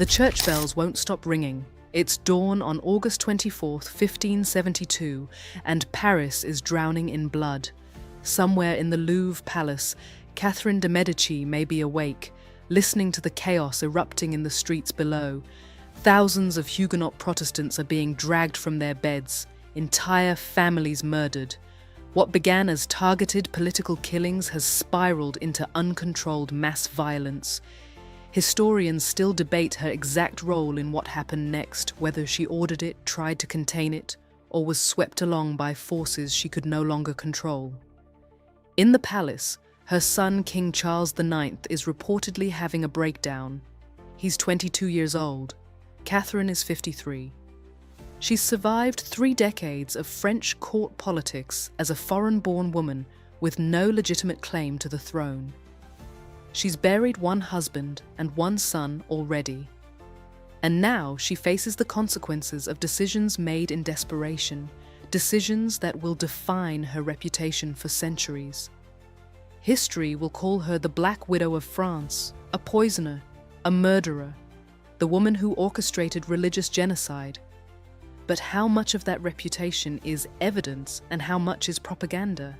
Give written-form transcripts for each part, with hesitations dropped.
The church bells won't stop ringing. It's dawn on August 24th, 1572, and Paris is drowning in blood. Somewhere in the Louvre Palace, Catherine de' Medici may be awake, listening to the chaos erupting in the streets below. Thousands of Huguenot Protestants are being dragged from their beds, entire families murdered. What began as targeted political killings has spiraled into uncontrolled mass violence. Historians still debate her exact role in what happened next, whether she ordered it, tried to contain it, or was swept along by forces she could no longer control. In the palace, her son King Charles IX is reportedly having a breakdown. He's 22 years old. Catherine is 53. She's survived 3 decades of French court politics as a foreign-born woman with no legitimate claim to the throne. She's buried 1 husband and 1 son already. And now she faces the consequences of decisions made in desperation, decisions that will define her reputation for centuries. History will call her the Black Widow of France, a poisoner, a murderer, the woman who orchestrated religious genocide. But how much of that reputation is evidence and how much is propaganda?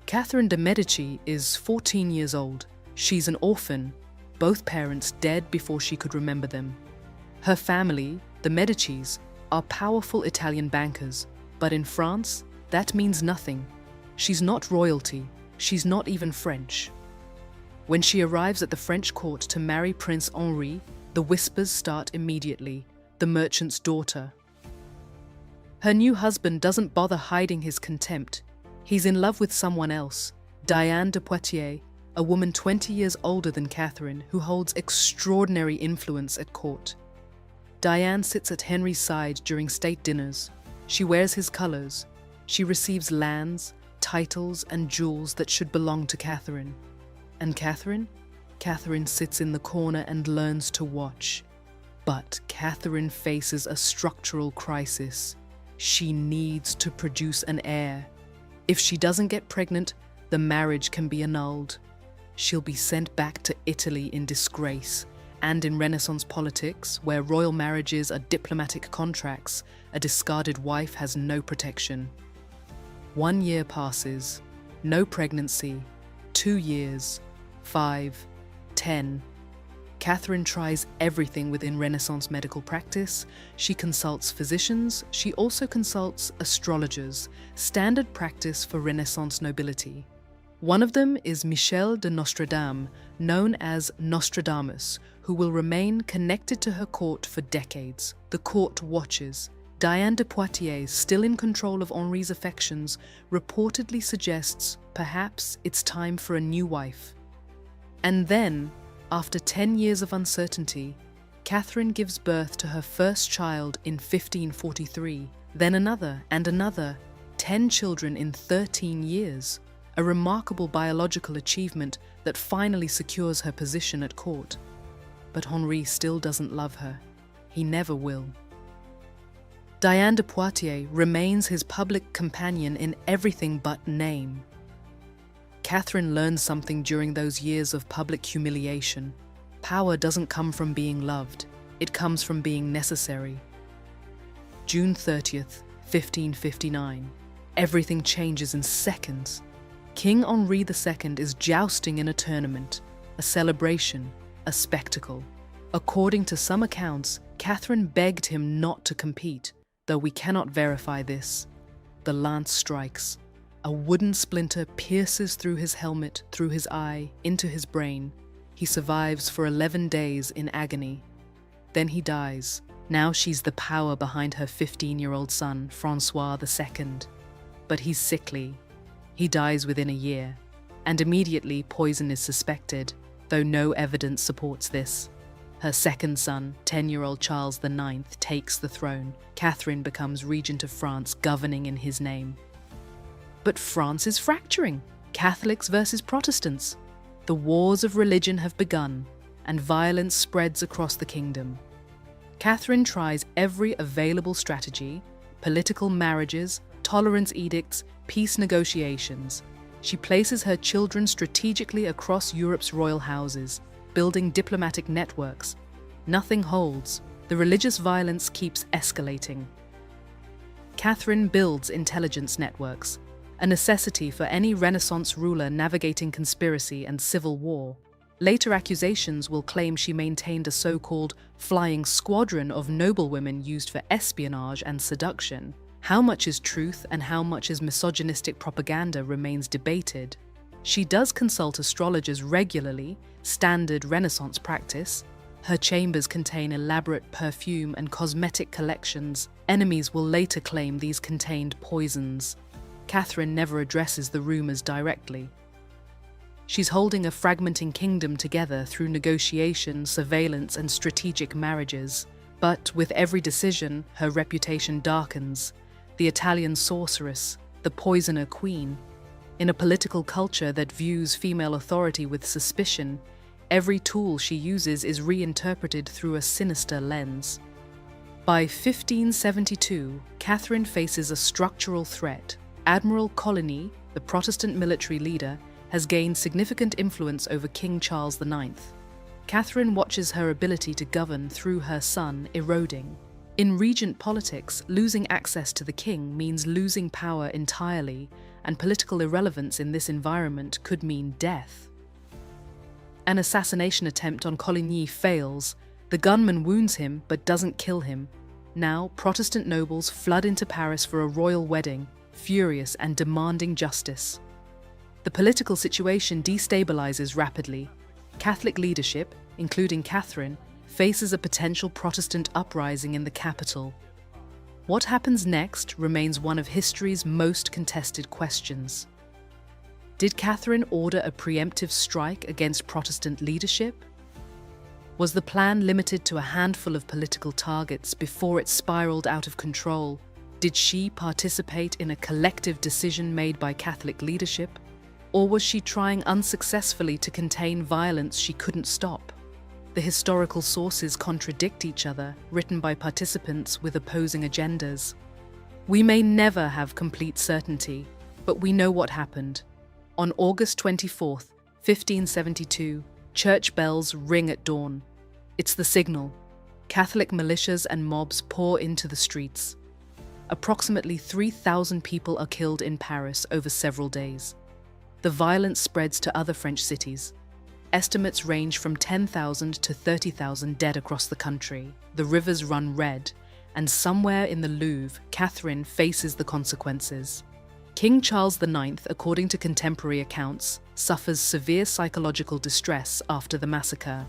Catherine de' Medici is 14 years old. She's an orphan, both parents dead before she could remember them. Her family, the Medicis, are powerful Italian bankers, but in France, that means nothing. She's not royalty, she's not even French. When she arrives at the French court to marry Prince Henri, the whispers start immediately, the merchant's daughter. Her new husband doesn't bother hiding his contempt. He's in love with someone else, Diane de Poitiers, a woman 20 years older than Catherine who holds extraordinary influence at court. Diane sits at Henry's side during state dinners. She wears his colours. She receives lands, titles, and jewels that should belong to Catherine. And Catherine? Catherine sits in the corner and learns to watch. But Catherine faces a structural crisis. She needs to produce an heir. If she doesn't get pregnant, the marriage can be annulled. She'll be sent back to Italy in disgrace, and in Renaissance politics, where royal marriages are diplomatic contracts, a discarded wife has no protection. 1 year passes, no pregnancy, 2 years, 5, 10. Catherine tries everything within Renaissance medical practice. She consults physicians, she also consults astrologers, standard practice for Renaissance nobility. One of them is Michel de Nostradame, known as Nostradamus, who will remain connected to her court for decades. The court watches. Diane de Poitiers, still in control of Henri's affections, reportedly suggests perhaps it's time for a new wife. And then, after 10 years of uncertainty, Catherine gives birth to her first child in 1543, then another and another, 10 children in 13 years. A remarkable biological achievement that finally secures her position at court. But Henri still doesn't love her. He never will. Diane de Poitiers remains his public companion in everything but name. Catherine learns something during those years of public humiliation. Power doesn't come from being loved. It comes from being necessary. June 30th, 1559. Everything changes in seconds. King Henri II is jousting in a tournament, a celebration, a spectacle. According to some accounts, Catherine begged him not to compete, though we cannot verify this. The lance strikes. A wooden splinter pierces through his helmet, through his eye, into his brain. He survives for 11 days in agony. Then he dies. Now she's the power behind her 15-year-old son, Francois II. But he's sickly. He dies within a year, and immediately poison is suspected, though no evidence supports this. Her second son, 10-year-old Charles IX, takes the throne. Catherine becomes regent of France, governing in his name. But France is fracturing. Catholics versus Protestants. The wars of religion have begun, and violence spreads across the kingdom. Catherine tries every available strategy: political marriages, tolerance edicts, peace negotiations. She places her children strategically across Europe's royal houses, building diplomatic networks. Nothing holds. The religious violence keeps escalating. Catherine builds intelligence networks, a necessity for any Renaissance ruler navigating conspiracy and civil war. Later accusations will claim she maintained a so-called flying squadron of noblewomen used for espionage and seduction. How much is truth and how much is misogynistic propaganda remains debated. She does consult astrologers regularly, standard Renaissance practice. Her chambers contain elaborate perfume and cosmetic collections. Enemies will later claim these contained poisons. Catherine never addresses the rumors directly. She's holding a fragmenting kingdom together through negotiation, surveillance, and strategic marriages. But with every decision, her reputation darkens. The Italian sorceress, the poisoner queen. In a political culture that views female authority with suspicion, every tool she uses is reinterpreted through a sinister lens. By 1572, Catherine faces a structural threat. Admiral Coligny, the Protestant military leader, has gained significant influence over King Charles IX. Catherine watches her ability to govern through her son eroding. In regent politics, losing access to the king means losing power entirely, and political irrelevance in this environment could mean death. An assassination attempt on Coligny fails. The gunman wounds him but doesn't kill him. Now, Protestant nobles flood into Paris for a royal wedding, furious and demanding justice. The political situation destabilizes rapidly. Catholic leadership, including Catherine, faces a potential Protestant uprising in the capital. What happens next remains one of history's most contested questions. Did Catherine order a preemptive strike against Protestant leadership? Was the plan limited to a handful of political targets before it spiraled out of control? Did she participate in a collective decision made by Catholic leadership? Or was she trying unsuccessfully to contain violence she couldn't stop? The historical sources contradict each other, written by participants with opposing agendas. We may never have complete certainty, but we know what happened. On August 24th, 1572, church bells ring at dawn. It's the signal. Catholic militias and mobs pour into the streets. Approximately 3,000 people are killed in Paris over several days. The violence spreads to other French cities. Estimates range from 10,000 to 30,000 dead across the country. The rivers run red, and somewhere in the Louvre, Catherine faces the consequences. King Charles IX, according to contemporary accounts, suffers severe psychological distress after the massacre.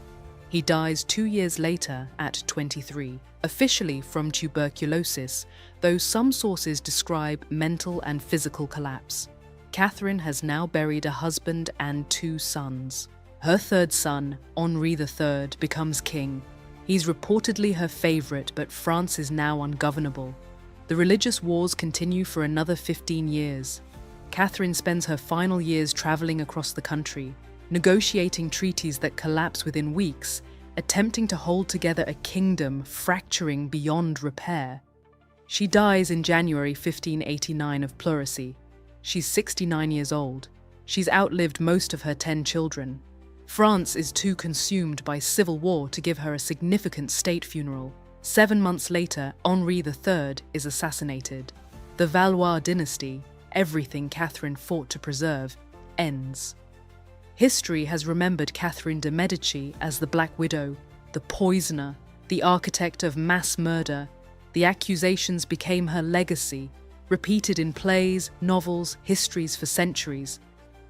He dies 2 years later at 23, officially from tuberculosis, though some sources describe mental and physical collapse. Catherine has now buried a husband and 2 sons. Her third son, Henri III, becomes king. He's reportedly her favorite, but France is now ungovernable. The religious wars continue for another 15 years. Catherine spends her final years traveling across the country, negotiating treaties that collapse within weeks, attempting to hold together a kingdom fracturing beyond repair. She dies in January 1589 of pleurisy. She's 69 years old. She's outlived most of her 10 children. France is too consumed by civil war to give her a significant state funeral. 7 months later, Henri III is assassinated. The Valois dynasty, everything Catherine fought to preserve, ends. History has remembered Catherine de' Medici as the Black Widow, the poisoner, the architect of mass murder. The accusations became her legacy, repeated in plays, novels, histories for centuries.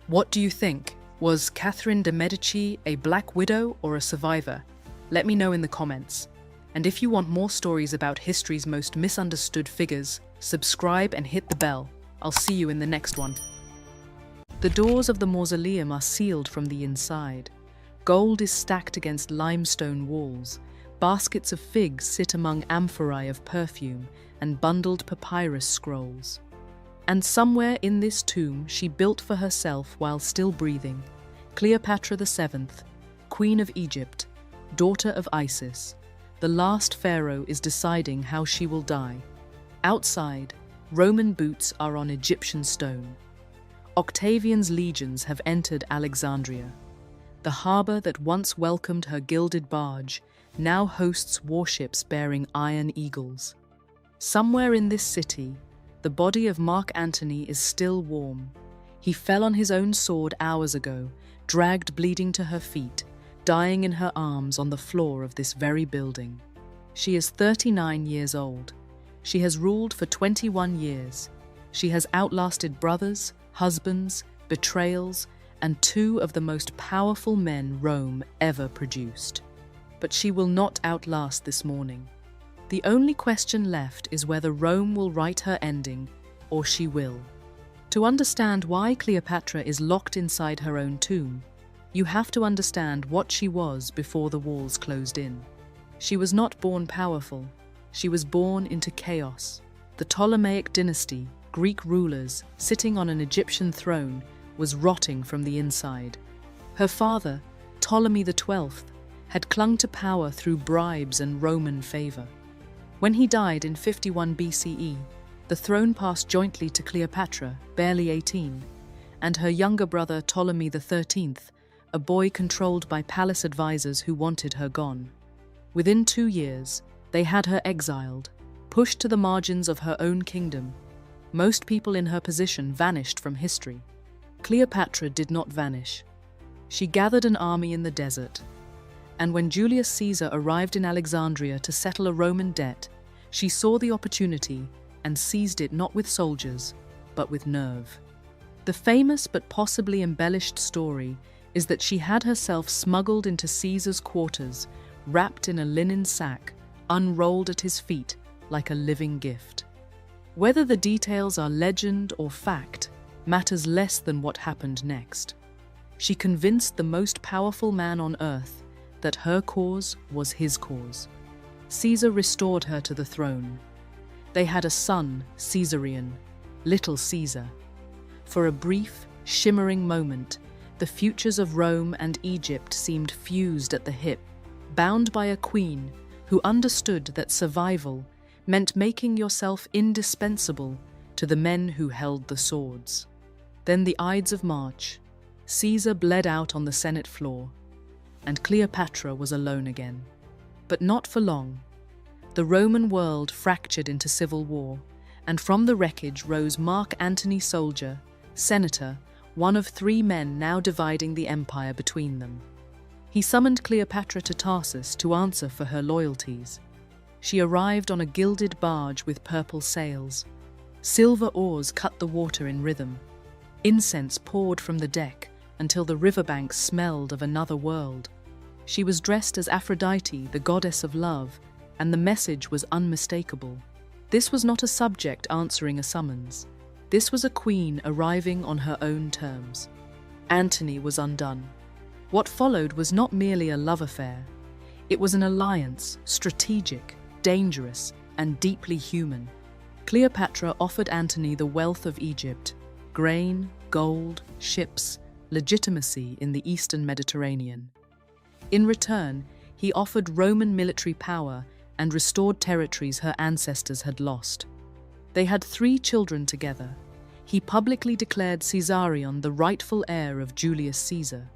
What do you think? Was Catherine de' Medici a Black Widow or a survivor? Let me know in the comments. And if you want more stories about history's most misunderstood figures, subscribe and hit the bell. I'll see you in the next one. The doors of the mausoleum are sealed from the inside. Gold is stacked against limestone walls. Baskets of figs sit among amphorae of perfume and bundled papyrus scrolls. And somewhere in this tomb she built for herself while still breathing, Cleopatra VII, Queen of Egypt, daughter of Isis. The last pharaoh is deciding how she will die. Outside, Roman boots are on Egyptian stone. Octavian's legions have entered Alexandria. The harbour that once welcomed her gilded barge now hosts warships bearing iron eagles. Somewhere in this city, the body of Mark Antony is still warm. He fell on his own sword hours ago, dragged bleeding to her feet, dying in her arms on the floor of this very building. She is 39 years old. She has ruled for 21 years. She has outlasted brothers, husbands, betrayals, and two of the most powerful men Rome ever produced. But she will not outlast this morning. The only question left is whether Rome will write her ending, or she will. To understand why Cleopatra is locked inside her own tomb, you have to understand what she was before the walls closed in. She was not born powerful. She was born into chaos. The Ptolemaic dynasty, Greek rulers, sitting on an Egyptian throne, was rotting from the inside. Her father, Ptolemy XII, had clung to power through bribes and Roman favor. When he died in 51 BCE, the throne passed jointly to Cleopatra, barely 18, and her younger brother Ptolemy XIII, a boy controlled by palace advisors who wanted her gone. Within 2 years, they had her exiled, pushed to the margins of her own kingdom. Most people in her position vanished from history. Cleopatra did not vanish. She gathered an army in the desert, and when Julius Caesar arrived in Alexandria to settle a Roman debt, she saw the opportunity and seized it not with soldiers, but with nerve. The famous but possibly embellished story is that she had herself smuggled into Caesar's quarters, wrapped in a linen sack, unrolled at his feet like a living gift. Whether the details are legend or fact matters less than what happened next. She convinced the most powerful man on earth that her cause was his cause. Caesar restored her to the throne. They had a son, Caesarion, Little Caesar. For a brief, shimmering moment, the futures of Rome and Egypt seemed fused at the hip, bound by a queen who understood that survival meant making yourself indispensable to the men who held the swords. Then the Ides of March, Caesar bled out on the Senate floor, and Cleopatra was alone again. But not for long. The Roman world fractured into civil war, and from the wreckage rose Mark Antony, soldier, senator, one of 3 men now dividing the empire between them. He summoned Cleopatra to Tarsus to answer for her loyalties. She arrived on a gilded barge with purple sails. Silver oars cut the water in rhythm. Incense poured from the deck until the riverbanks smelled of another world. She was dressed as Aphrodite, the goddess of love, and the message was unmistakable. This was not a subject answering a summons. This was a queen arriving on her own terms. Antony was undone. What followed was not merely a love affair. It was an alliance, strategic, dangerous, and deeply human. Cleopatra offered Antony the wealth of Egypt, grain, gold, ships, legitimacy in the eastern Mediterranean. In return, he offered Roman military power and restored territories her ancestors had lost. They had 3 children together. He publicly declared Caesarion the rightful heir of Julius Caesar.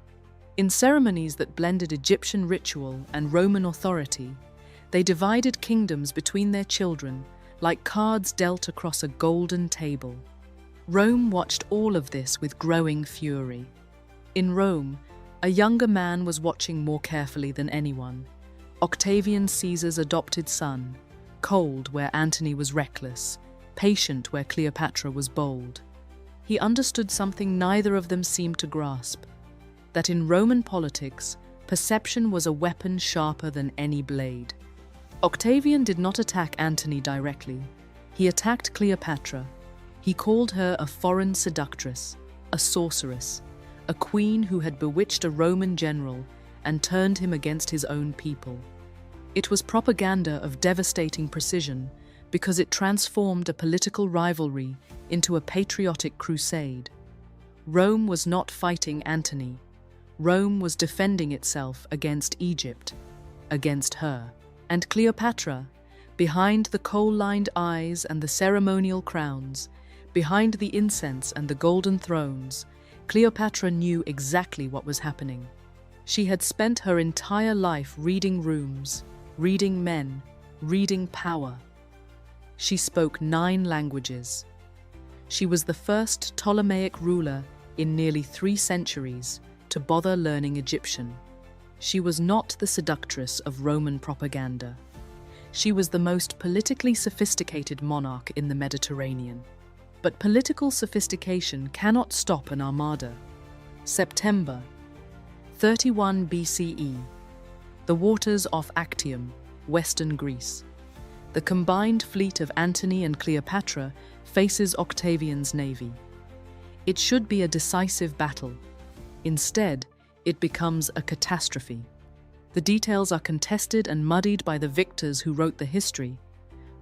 In ceremonies that blended Egyptian ritual and Roman authority, they divided kingdoms between their children like cards dealt across a golden table. Rome watched all of this with growing fury. In Rome, a younger man was watching more carefully than anyone. Octavian Caesar's adopted son, cold where Antony was reckless, patient where Cleopatra was bold. He understood something neither of them seemed to grasp, that in Roman politics, perception was a weapon sharper than any blade. Octavian did not attack Antony directly. He attacked Cleopatra. He called her a foreign seductress, a sorceress, a queen who had bewitched a Roman general and turned him against his own people. It was propaganda of devastating precision because it transformed a political rivalry into a patriotic crusade. Rome was not fighting Antony. Rome was defending itself against Egypt, against her. And Cleopatra, behind the kohl-lined eyes and the ceremonial crowns, behind the incense and the golden thrones, Cleopatra knew exactly what was happening. She had spent her entire life reading rooms, reading men, reading power. She spoke 9 languages. She was the first Ptolemaic ruler in nearly 3 centuries to bother learning Egyptian. She was not the seductress of Roman propaganda. She was the most politically sophisticated monarch in the Mediterranean. But political sophistication cannot stop an armada. September 31 BCE. The waters off Actium, western Greece. The combined fleet of Antony and Cleopatra faces Octavian's navy. It should be a decisive battle. Instead, it becomes a catastrophe. The details are contested and muddied by the victors who wrote the history.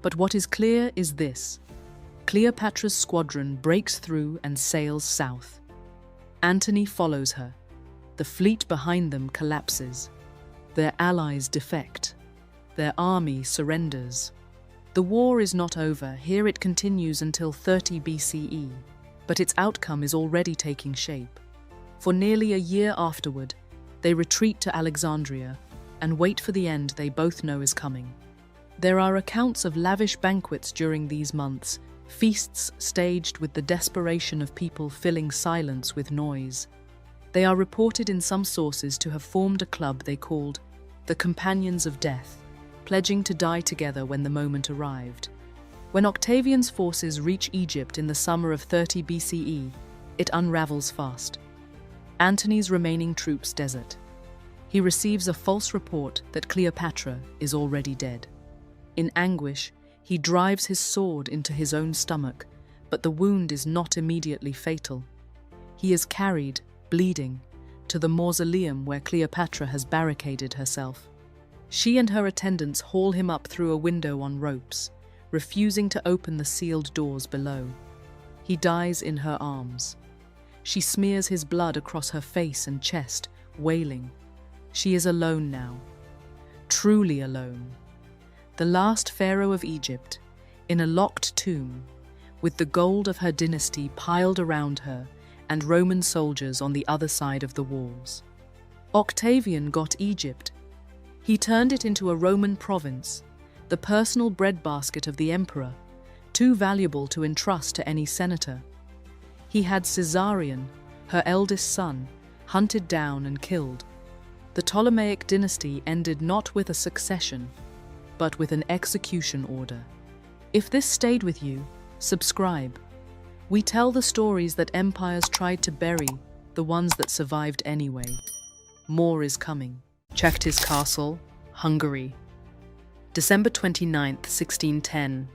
But what is clear is this: Cleopatra's squadron breaks through and sails south. Antony follows her. The fleet behind them collapses. Their allies defect. Their army surrenders. The war is not over. Here it continues until 30 BCE, but its outcome is already taking shape. For nearly a year afterward, they retreat to Alexandria and wait for the end they both know is coming. There are accounts of lavish banquets during these months, feasts staged with the desperation of people filling silence with noise. They are reported in some sources to have formed a club they called the Companions of Death, pledging to die together when the moment arrived. When Octavian's forces reach Egypt in the summer of 30 BCE, it unravels fast. Antony's remaining troops desert. He receives a false report that Cleopatra is already dead. In anguish, he drives his sword into his own stomach, but the wound is not immediately fatal. He is carried, bleeding, to the mausoleum where Cleopatra has barricaded herself. She and her attendants haul him up through a window on ropes, refusing to open the sealed doors below. He dies in her arms. She smears his blood across her face and chest, wailing. She is alone now. Truly alone. The last pharaoh of Egypt, in a locked tomb, with the gold of her dynasty piled around her and Roman soldiers on the other side of the walls. Octavian got Egypt. He turned it into a Roman province, the personal breadbasket of the emperor, too valuable to entrust to any senator. He had Caesarion, her eldest son, hunted down and killed. The Ptolemaic dynasty ended not with a succession, but with an execution order. If this stayed with you, subscribe. We tell the stories that empires tried to bury, the ones that survived anyway. More is coming. Chakti's Castle, Hungary. December 29th, 1610.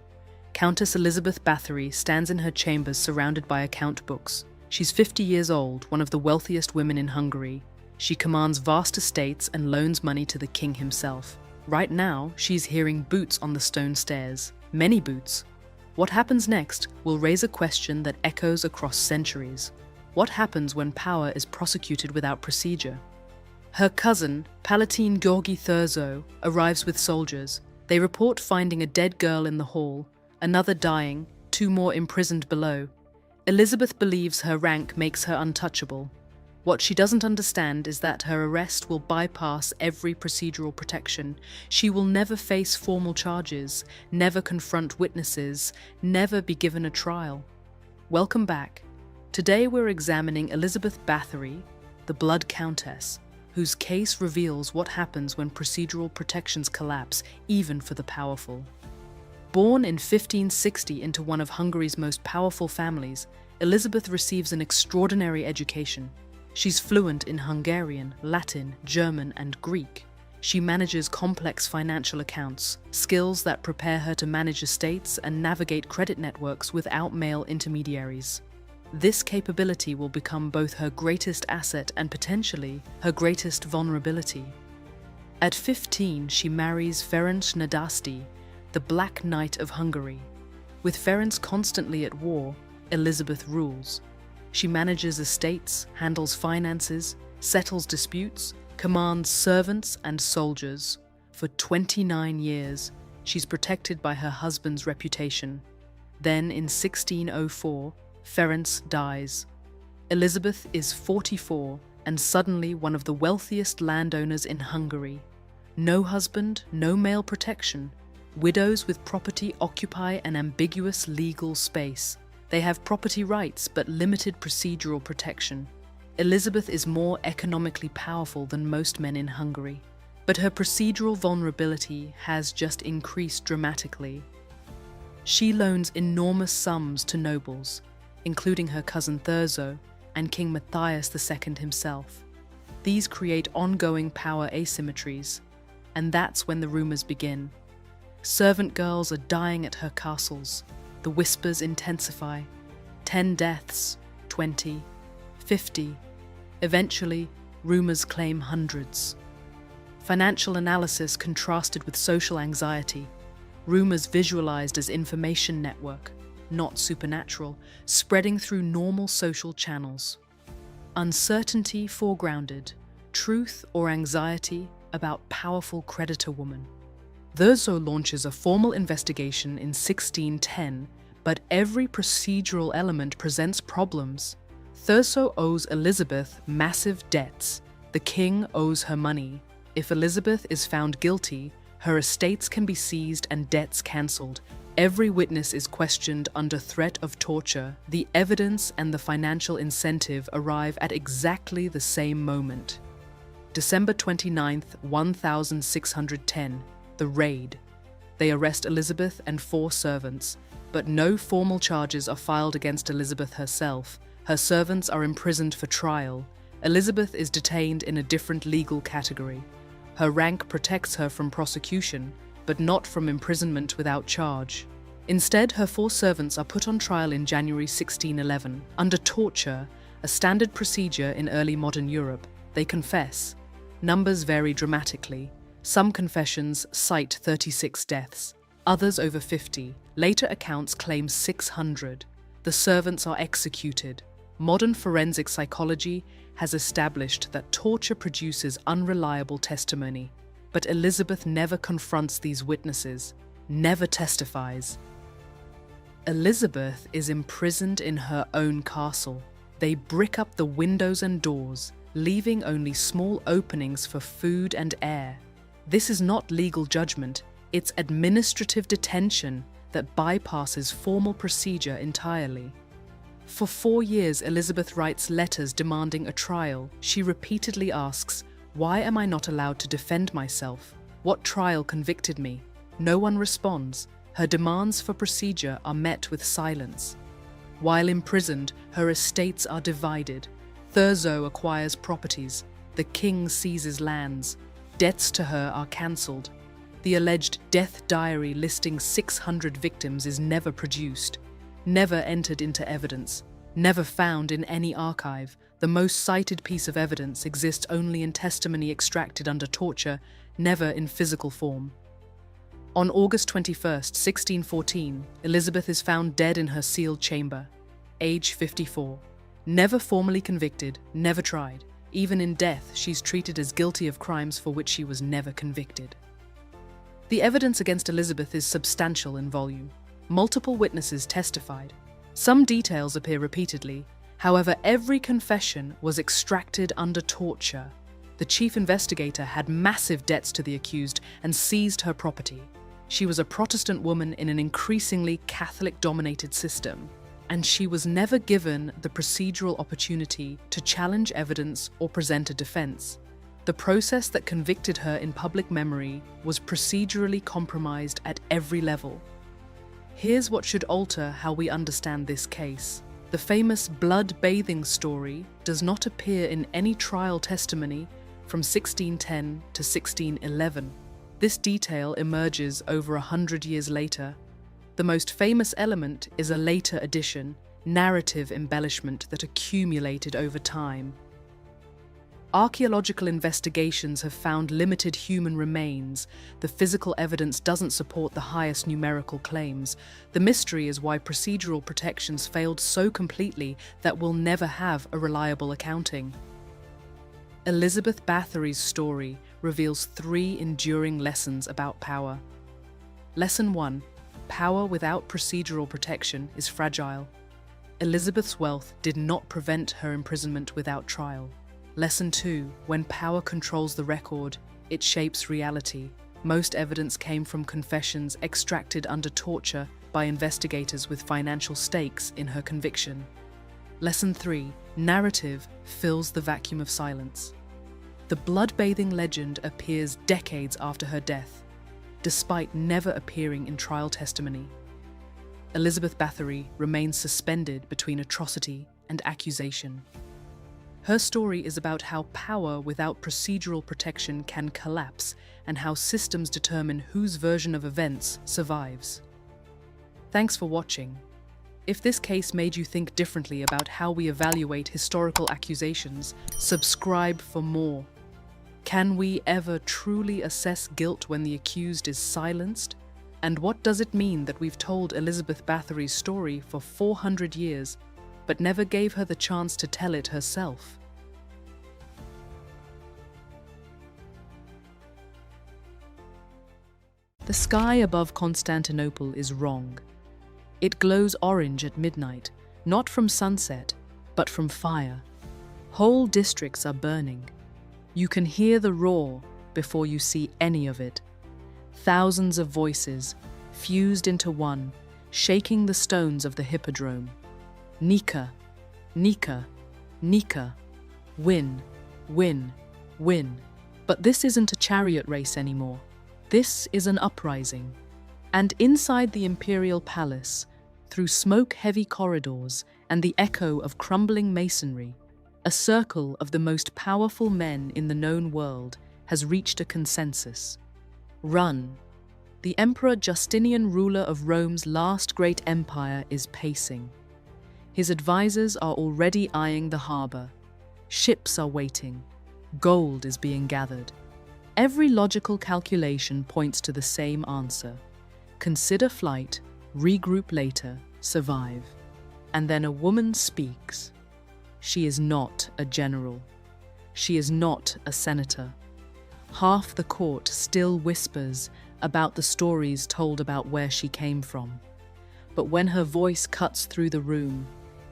Countess Elizabeth Báthory stands in her chambers surrounded by account books. She's 50 years old, one of the wealthiest women in Hungary. She commands vast estates and loans money to the king himself. Right now, she's hearing boots on the stone stairs. Many boots. What happens next will raise a question that echoes across centuries. What happens when power is prosecuted without procedure? Her cousin, Palatine Georgi Thurzo, arrives with soldiers. They report finding a dead girl in the hall, another dying, 2 more imprisoned below. Elizabeth believes her rank makes her untouchable. What she doesn't understand is that her arrest will bypass every procedural protection. She will never face formal charges, never confront witnesses, never be given a trial. Welcome back. Today we're examining Elizabeth Báthory, the Blood Countess, whose case reveals what happens when procedural protections collapse, even for the powerful. Born in 1560 into one of Hungary's most powerful families, Elizabeth receives an extraordinary education. She's fluent in Hungarian, Latin, German, and Greek. She manages complex financial accounts, skills that prepare her to manage estates and navigate credit networks without male intermediaries. This capability will become both her greatest asset and potentially her greatest vulnerability. At 15, she marries Ferenc Nadasdy, the Black Knight of Hungary. With Ferenc constantly at war, Elizabeth rules. She manages estates, handles finances, settles disputes, commands servants and soldiers. For 29 years, she's protected by her husband's reputation. Then, in 1604, Ferenc dies. Elizabeth is 44 and suddenly one of the wealthiest landowners in Hungary. No husband, no male protection. Widows with property occupy an ambiguous legal space. They have property rights but limited procedural protection. Elizabeth is more economically powerful than most men in Hungary, but her procedural vulnerability has just increased dramatically. She loans enormous sums to nobles, including her cousin Thurzo and King Matthias II himself. These create ongoing power asymmetries, and that's when the rumors begin. Servant girls are dying at her castles. The whispers intensify. 10 deaths, 20, 50. Eventually, rumors claim hundreds. Financial analysis contrasted with social anxiety. Rumors visualized as information network, not supernatural, spreading through normal social channels. Uncertainty foregrounded, truth or anxiety about powerful creditor woman. Thurzo launches a formal investigation in 1610, but every procedural element presents problems. Thurzo owes Elizabeth massive debts. The king owes her money. If Elizabeth is found guilty, her estates can be seized and debts cancelled. Every witness is questioned under threat of torture. The evidence and the financial incentive arrive at exactly the same moment. December 29th, 1610, the raid. They arrest Elizabeth and 4 servants, but no formal charges are filed against Elizabeth herself. Her servants are imprisoned for trial. Elizabeth is detained in a different legal category. Her rank protects her from prosecution, but not from imprisonment without charge. Instead, her 4 servants are put on trial in January 1611. Under torture, a standard procedure in early modern Europe, they confess. Numbers vary dramatically. Some confessions cite 36 deaths, others over 50. Later accounts claim 600. The servants are executed. Modern forensic psychology has established that torture produces unreliable testimony, but Elizabeth never confronts these witnesses, never testifies. Elizabeth is imprisoned in her own castle. They brick up the windows and doors, leaving only small openings for food and air. This is not legal judgment, it's administrative detention that bypasses formal procedure entirely. For 4 years, Elizabeth writes letters demanding a trial. She repeatedly asks, "Why am I not allowed to defend myself? What trial convicted me?" No one responds. Her demands for procedure are met with silence. While imprisoned, her estates are divided. Thurzo acquires properties. The king seizes lands. Debts to her are cancelled. The alleged death diary listing 600 victims is never produced, never entered into evidence, never found in any archive. The most cited piece of evidence exists only in testimony extracted under torture, never in physical form. On August 21st, 1614, Elizabeth is found dead in her sealed chamber, age 54. Never formally convicted, never tried. Even in death, she's treated as guilty of crimes for which she was never convicted. The evidence against Elizabeth is substantial in volume. Multiple witnesses testified. Some details appear repeatedly. However, every confession was extracted under torture. The chief investigator had massive debts to the accused and seized her property. She was a Protestant woman in an increasingly Catholic-dominated system, and she was never given the procedural opportunity to challenge evidence or present a defense. The process that convicted her in public memory was procedurally compromised at every level. Here's what should alter how we understand this case. The famous blood-bathing story does not appear in any trial testimony from 1610 to 1611. This detail emerges over 100 years later. The most famous element is a later addition, narrative embellishment that accumulated over time. Archaeological investigations have found limited human remains. The physical evidence doesn't support the highest numerical claims. The mystery is why procedural protections failed so completely that we'll never have a reliable accounting. Elizabeth Báthory's story reveals 3 enduring lessons about power. Lesson 1. Power without procedural protection is fragile. Elizabeth's wealth did not prevent her imprisonment without trial. Lesson 2. When power controls the record, it shapes reality. Most evidence came from confessions extracted under torture by investigators with financial stakes in her conviction. Lesson 3. Narrative fills the vacuum of silence. The blood-bathing legend appears decades after her death, despite never appearing in trial testimony. Elizabeth Báthory remains suspended between atrocity and accusation. Her story is about how power without procedural protection can collapse and how systems determine whose version of events survives. Thanks for watching. If this case made you think differently about how we evaluate historical accusations, subscribe for more. Can we ever truly assess guilt when the accused is silenced? And what does it mean that we've told Elizabeth Báthory's story for 400 years, but never gave her the chance to tell it herself? The sky above Constantinople is wrong. It glows orange at midnight, not from sunset, but from fire. Whole districts are burning. You can hear the roar before you see any of it. Thousands of voices, fused into one, shaking the stones of the hippodrome. Nika, Nika, Nika. Win, win, win. But this isn't a chariot race anymore. This is an uprising. And inside the imperial palace, through smoke-heavy corridors and the echo of crumbling masonry, a circle of the most powerful men in the known world has reached a consensus. Run. The Emperor Justinian, ruler of Rome's last great empire, is pacing. His advisors are already eyeing the harbor. Ships are waiting. Gold is being gathered. Every logical calculation points to the same answer. Consider flight, regroup later, survive. And then a woman speaks. She is not a general. She is not a senator. Half the court still whispers about the stories told about where she came from. But when her voice cuts through the room,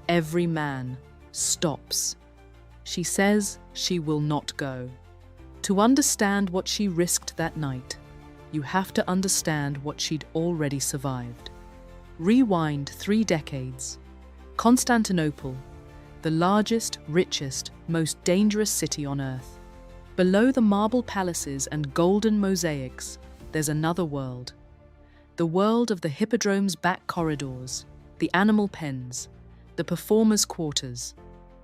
every man stops. She says she will not go. To understand what she risked that night, you have to understand what she'd already survived. Rewind 3 decades. Constantinople, the largest, richest, most dangerous city on earth. Below the marble palaces and golden mosaics, there's another world. The world of the hippodrome's back corridors, the animal pens, the performers' quarters.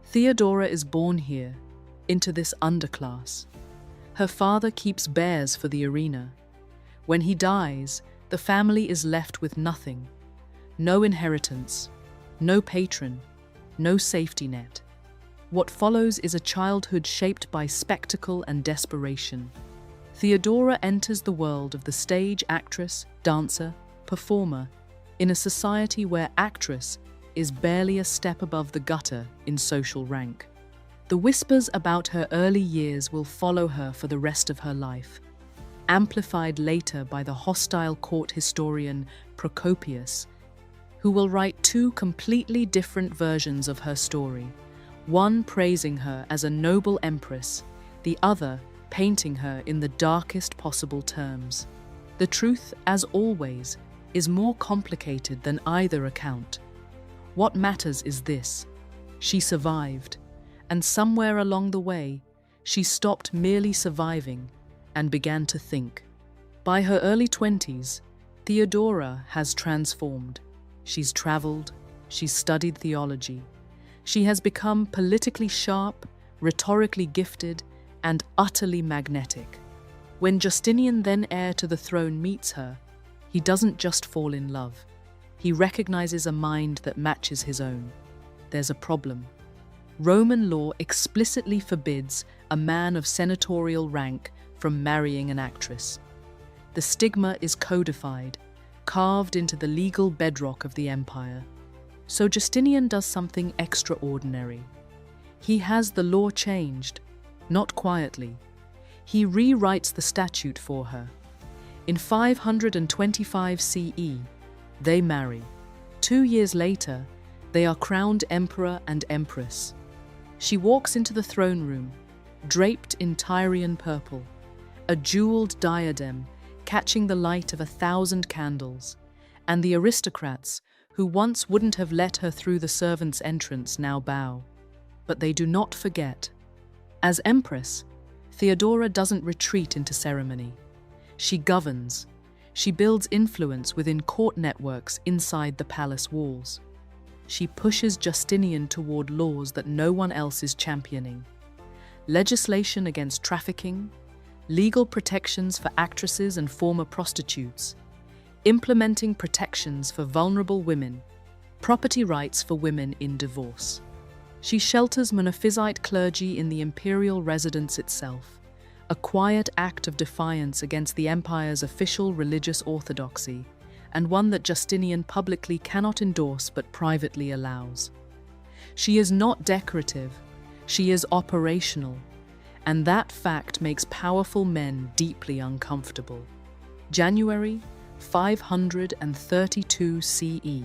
Theodora is born here, into this underclass. Her father keeps bears for the arena. When he dies, the family is left with nothing. No inheritance, no patron, no safety net. What follows is a childhood shaped by spectacle and desperation. Theodora enters the world of the stage actress, dancer, performer, in a society where actress is barely a step above the gutter in social rank. The whispers about her early years will follow her for the rest of her life, amplified later by the hostile court historian Procopius, who will write 2 completely different versions of her story, one praising her as a noble empress, the other painting her in the darkest possible terms. The truth, as always, is more complicated than either account. What matters is this: she survived, and somewhere along the way, she stopped merely surviving and began to think. By her early 20s, Theodora has transformed. She's traveled, she's studied theology. She has become politically sharp, rhetorically gifted, and utterly magnetic. When Justinian, then heir to the throne, meets her, he doesn't just fall in love. He recognizes a mind that matches his own. There's a problem. Roman law explicitly forbids a man of senatorial rank from marrying an actress. The stigma is codified, carved into the legal bedrock of the empire. So Justinian does something extraordinary. He has the law changed, not quietly. He rewrites the statute for her. In 525 CE, they marry. 2 years later, they are crowned emperor and empress. She walks into the throne room, draped in Tyrian purple, a jeweled diadem catching the light of 1,000 candles, and the aristocrats, who once wouldn't have let her through the servants' entrance, now bow. But they do not forget. As Empress, Theodora doesn't retreat into ceremony. She governs. She builds influence within court networks inside the palace walls. She pushes Justinian toward laws that no one else is championing. Legislation against trafficking, legal protections for actresses and former prostitutes, implementing protections for vulnerable women, property rights for women in divorce. She shelters Monophysite clergy in the imperial residence itself, a quiet act of defiance against the empire's official religious orthodoxy, and one that Justinian publicly cannot endorse but privately allows. She is not decorative, she is operational, and that fact makes powerful men deeply uncomfortable. January 532 CE.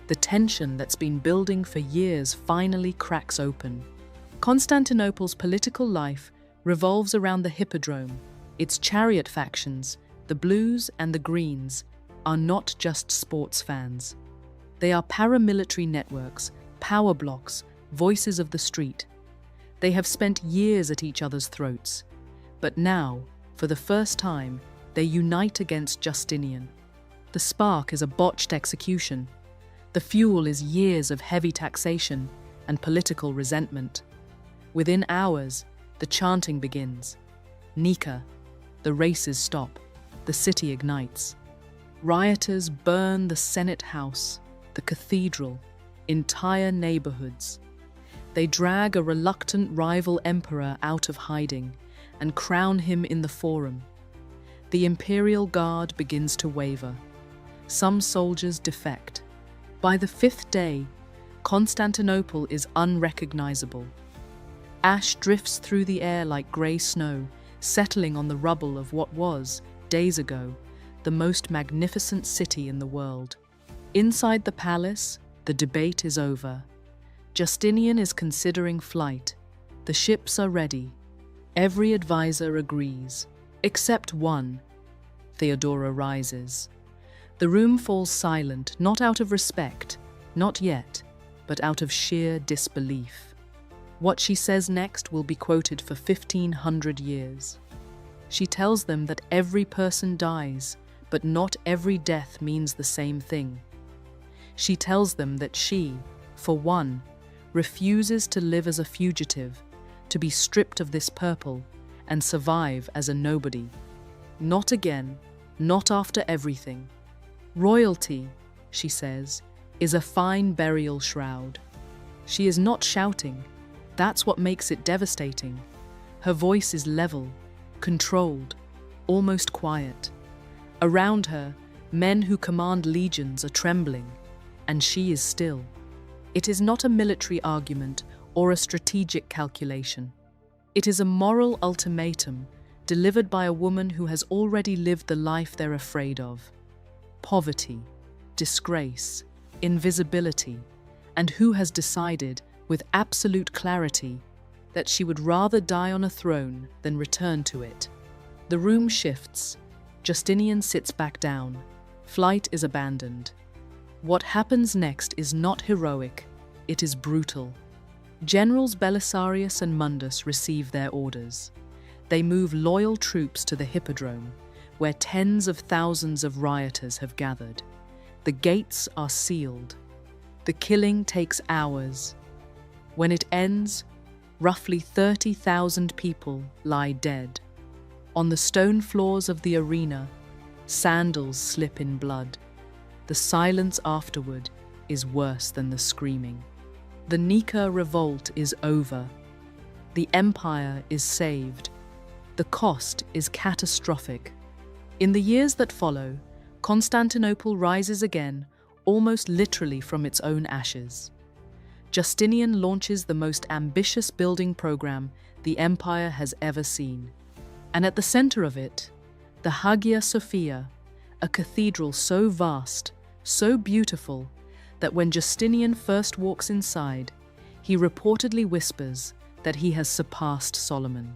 The tension that's been building for years finally cracks open. Constantinople's political life revolves around the Hippodrome. Its chariot factions, the Blues and the Greens, are not just sports fans. They are paramilitary networks, power blocks, voices of the street. They have spent years at each other's throats, but now, for the first time, they unite against Justinian. The spark is a botched execution. The fuel is years of heavy taxation and political resentment. Within hours, the chanting begins. Nika, the races stop, the city ignites. Rioters burn the Senate House, the cathedral, entire neighborhoods. They drag a reluctant rival emperor out of hiding and crown him in the Forum. The imperial guard begins to waver. Some soldiers defect. By the 5th day, Constantinople is unrecognizable. Ash drifts through the air like grey snow, settling on the rubble of what was, days ago, the most magnificent city in the world. Inside the palace, the debate is over. Justinian is considering flight. The ships are ready. Every advisor agrees, except one. Theodora rises. The room falls silent, not out of respect, not yet, but out of sheer disbelief. What she says next will be quoted for 1,500 years. She tells them that every person dies, but not every death means the same thing. She tells them that she, for one, refuses to live as a fugitive, to be stripped of this purple, and survive as a nobody. Not again, not after everything. Royalty, she says, is a fine burial shroud. She is not shouting. That's what makes it devastating. Her voice is level, controlled, almost quiet. Around her, men who command legions are trembling, and she is still. It is not a military argument or a strategic calculation. It is a moral ultimatum delivered by a woman who has already lived the life they're afraid of. Poverty, disgrace, invisibility, and who has decided, with absolute clarity, that she would rather die on a throne than return to it. The room shifts. Justinian sits back down. Flight is abandoned. What happens next is not heroic, it is brutal. Generals Belisarius and Mundus receive their orders. They move loyal troops to the Hippodrome, where tens of thousands of rioters have gathered. The gates are sealed. The killing takes hours. When it ends, roughly 30,000 people lie dead. On the stone floors of the arena, sandals slip in blood. The silence afterward is worse than the screaming. The Nika revolt is over. The empire is saved. The cost is catastrophic. In the years that follow, Constantinople rises again, almost literally from its own ashes. Justinian launches the most ambitious building program the empire has ever seen. And at the center of it, the Hagia Sophia, a cathedral so vast, so beautiful, that when Justinian first walks inside, he reportedly whispers that he has surpassed Solomon.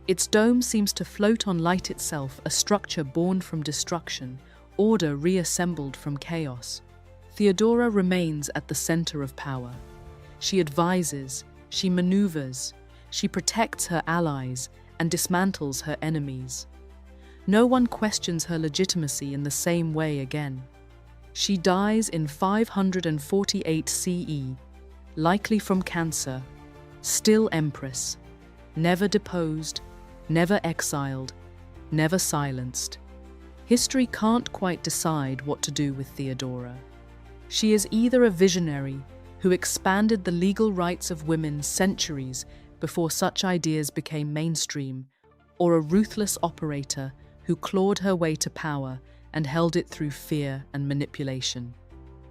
Its dome seems to float on light itself, a structure born from destruction, order reassembled from chaos. Theodora remains at the center of power. She advises, she maneuvers, she protects her allies and dismantles her enemies. No one questions her legitimacy in the same way again. She dies in 548 CE, likely from cancer, still empress, never deposed, never exiled, never silenced. History can't quite decide what to do with Theodora. She is either a visionary who expanded the legal rights of women centuries before such ideas became mainstream, or a ruthless operator who clawed her way to power and held it through fear and manipulation.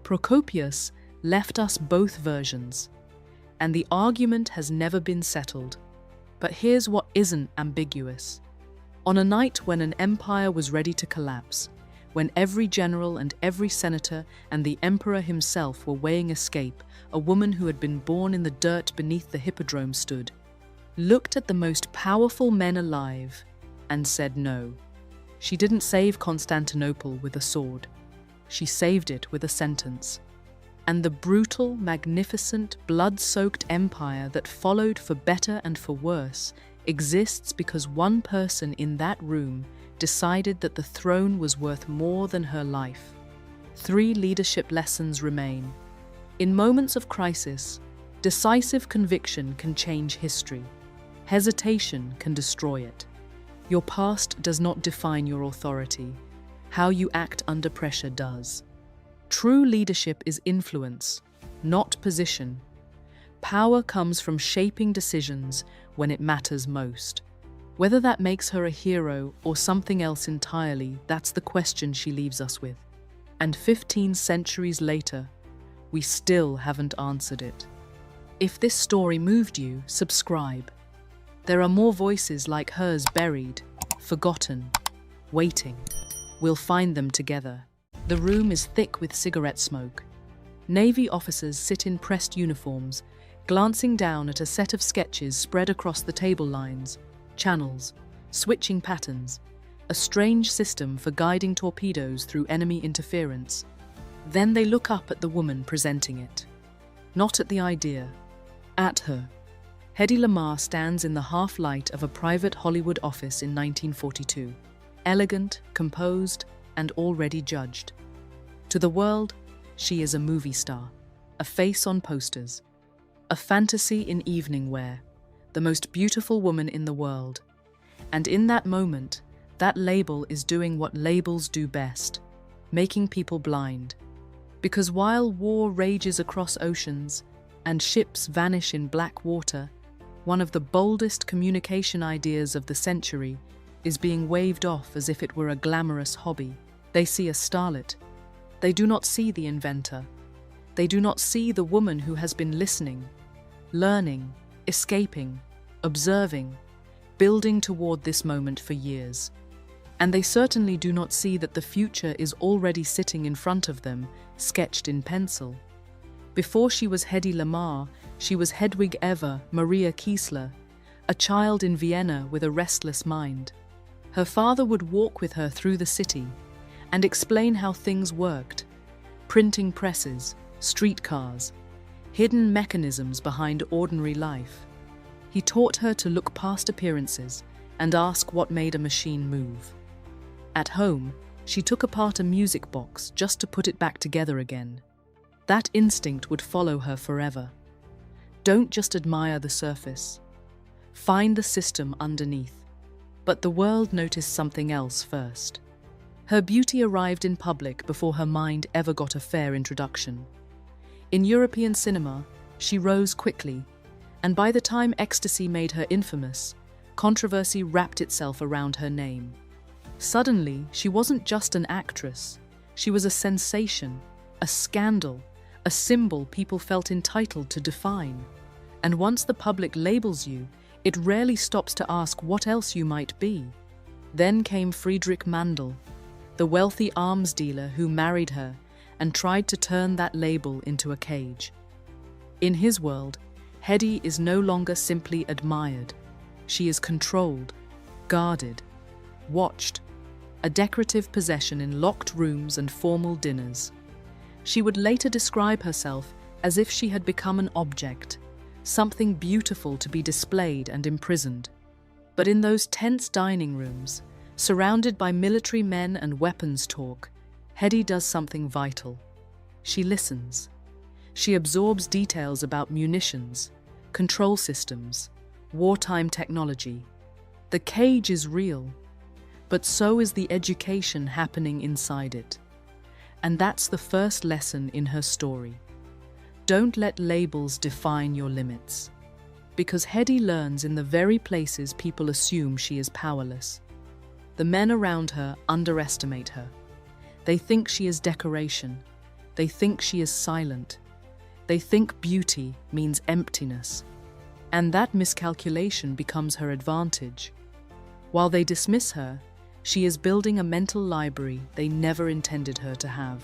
Procopius left us both versions, and the argument has never been settled. But here's what isn't ambiguous. On a night when an empire was ready to collapse, when every general and every senator and the emperor himself were weighing escape, a woman who had been born in the dirt beneath the hippodrome stood, looked at the most powerful men alive, and said no. She didn't save Constantinople with a sword. She saved it with a sentence. And the brutal, magnificent, blood-soaked empire that followed for better and for worse exists because one person in that room decided that the throne was worth more than her life. 3 leadership lessons remain. In moments of crisis, decisive conviction can change history. Hesitation can destroy it. Your past does not define your authority. How you act under pressure does. True leadership is influence, not position. Power comes from shaping decisions when it matters most. Whether that makes her a hero or something else entirely, that's the question she leaves us with. And 15 centuries later, we still haven't answered it. If this story moved you, subscribe. There are more voices like hers buried, forgotten, waiting. We'll find them together. The room is thick with cigarette smoke. Navy officers sit in pressed uniforms, glancing down at a set of sketches spread across the table lines, channels, switching patterns, a strange system for guiding torpedoes through enemy interference. Then they look up at the woman presenting it. Not at the idea, at her. Hedy Lamarr stands in the half-light of a private Hollywood office in 1942, elegant, composed, and already judged. To the world, she is a movie star, a face on posters, a fantasy in evening wear, the most beautiful woman in the world. And in that moment, that label is doing what labels do best, making people blind. Because while war rages across oceans and ships vanish in black water, one of the boldest communication ideas of the century is being waved off as if it were a glamorous hobby. They see a starlet. They do not see the inventor. They do not see the woman who has been listening, learning, escaping, observing, building toward this moment for years. And they certainly do not see that the future is already sitting in front of them, sketched in pencil. Before she was Hedy Lamarr, she was Hedwig Eva Maria Kiesler, a child in Vienna with a restless mind. Her father would walk with her through the city and explain how things worked: printing presses, streetcars, hidden mechanisms behind ordinary life. He taught her to look past appearances and ask what made a machine move. At home, she took apart a music box just to put it back together again. That instinct would follow her forever. Don't just admire the surface. Find the system underneath. But the world noticed something else first. Her beauty arrived in public before her mind ever got a fair introduction. In European cinema, she rose quickly, and by the time ecstasy made her infamous, controversy wrapped itself around her name. Suddenly, she wasn't just an actress. She was a sensation, a scandal, a symbol people felt entitled to define. And once the public labels you, it rarely stops to ask what else you might be. Then came Friedrich Mandl, the wealthy arms dealer who married her and tried to turn that label into a cage. In his world, Hedy is no longer simply admired. She is controlled, guarded, watched, a decorative possession in locked rooms and formal dinners. She would later describe herself as if she had become an object, something beautiful to be displayed and imprisoned. But in those tense dining rooms, surrounded by military men and weapons talk, Hedy does something vital. She listens. She absorbs details about munitions, control systems, wartime technology. The cage is real, but so is the education happening inside it. And that's the first lesson in her story. Don't let labels define your limits. Because Hedy learns in the very places people assume she is powerless. The men around her underestimate her. They think she is decoration. They think she is silent. They think beauty means emptiness. And that miscalculation becomes her advantage. While they dismiss her, she is building a mental library they never intended her to have.